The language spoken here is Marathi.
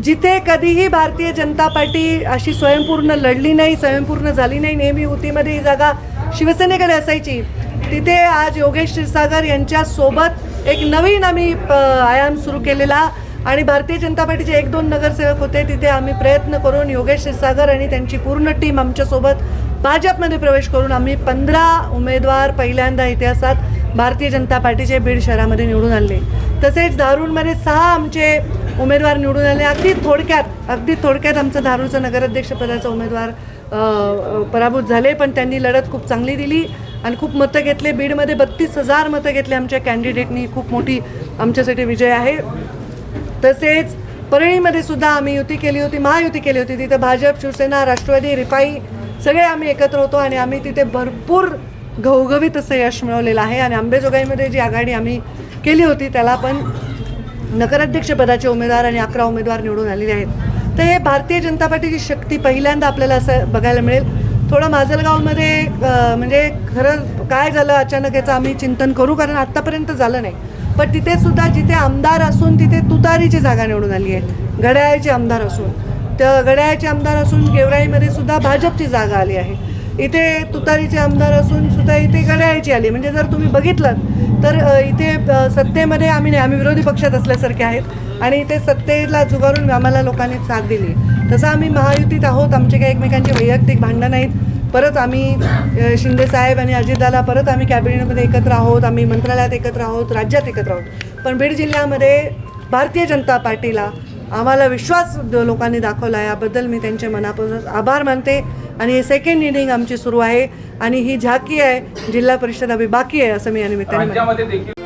जिथे कधीही भारतीय जनता पार्टी अशी स्वयंपूर्ण लढली नाही, स्वयंपूर्ण झाली नाही, नेहमी युतीमध्ये ही जागा शिवसेनेकडे असायची, तिथे आज योगेश क्षीरसागर यांच्यासोबत एक नवीन आम्ही आयाम सुरू केलेला आणि भारतीय जनता पार्टीचे 1-2 नगरसेवक होते, तिथे आम्ही प्रयत्न करून योगेश क्षीरसागर आणि त्यांची पूर्ण टीम आमच्यासोबत भाजपमध्ये प्रवेश करून आम्ही 15 उमेदवार पहिल्यांदा इतिहासात भारतीय जनता पार्टीचे बीड शहरामध्ये निवडून आणले. तसेच धारूरमध्ये 6 आमचे उमेदवार निवडून आले. अगदी थोडक्यात आमचं धारूरचं नगराध्यक्षपदाचा उमेदवार पराभूत झाले, पण त्यांनी लढत खूप चांगली दिली आणि खूप मतं घेतले. बीडमध्ये 32,000 मतं घेतले आमच्या कॅन्डिडेटनी. खूप मोठी आमच्यासाठी विजय आहे. तसेच परळीमध्ये सुद्धा आम्ही युती केली होती, महायुती केली होती. तिथे भाजप, शिवसेना, राष्ट्रवादी, रिपाई सगळे आम्ही एकत्र होतो आणि आम्ही तिथे भरपूर घवघवीत असं यश मिळवलेलं आहे. आणि अंबेजोगाईमध्ये जी आघाडी आम्ही केली होती त्याला पण नगराध्यक्षपदाचे उमेदवार आणि 11 उमेदवार निवडून आलेले आहेत. तर हे भारतीय जनता पार्टीची शक्ती पहिल्यांदा आपल्याला असं बघायला मिळेल. थोडं माजलगावमध्ये म्हणजे खरं काय झालं अचानक याचं आम्ही चिंतन करू, कारण आत्तापर्यंत झालं नाही. पण तिथे सुद्धा जिथे आमदार असून तिथे तुतारीची जागा निवडून आली आहे, घड्याळाचे आमदार असून. तर घड्याळाचे आमदार असून गेवराईमध्ये सुद्धा भाजपची जागा आली आहे. इथे तुतारीचे आमदार असून सुद्धा इथे घड्याळाची आली. म्हणजे जर तुम्ही बघितलं तर इथे सत्तेमध्ये आम्ही विरोधी पक्षात असल्यासारखे आहेत आणि इथे सत्तेला जुगारून आम्हाला लोकांनी साथ दिली. तसं आम्ही महायुतीत आहोत. आमचे काही एकमेकांचे वैयक्तिक भांडणं नाहीत. परत आम्ही शिंदेसाहेब आणि अजितदादा परत आम्ही कॅबिनेटमध्ये एकत्र आहोत, आम्ही मंत्रालयात एकत्र आहोत, राज्यात एकत्र आहोत. पण बीड जिल्ह्यामध्ये भारतीय जनता पार्टीला आम्हाला विश्वास लोकांनी दाखवला आहे, याबद्दल मी त्यांचे मनापासून आभार मानते. आणि हे सेकंड इनिंग आमची सुरू आहे आणि ही झाकी आहे, जिल्हा परिषद अभी बाकी आहे असं मी या निमित्ताने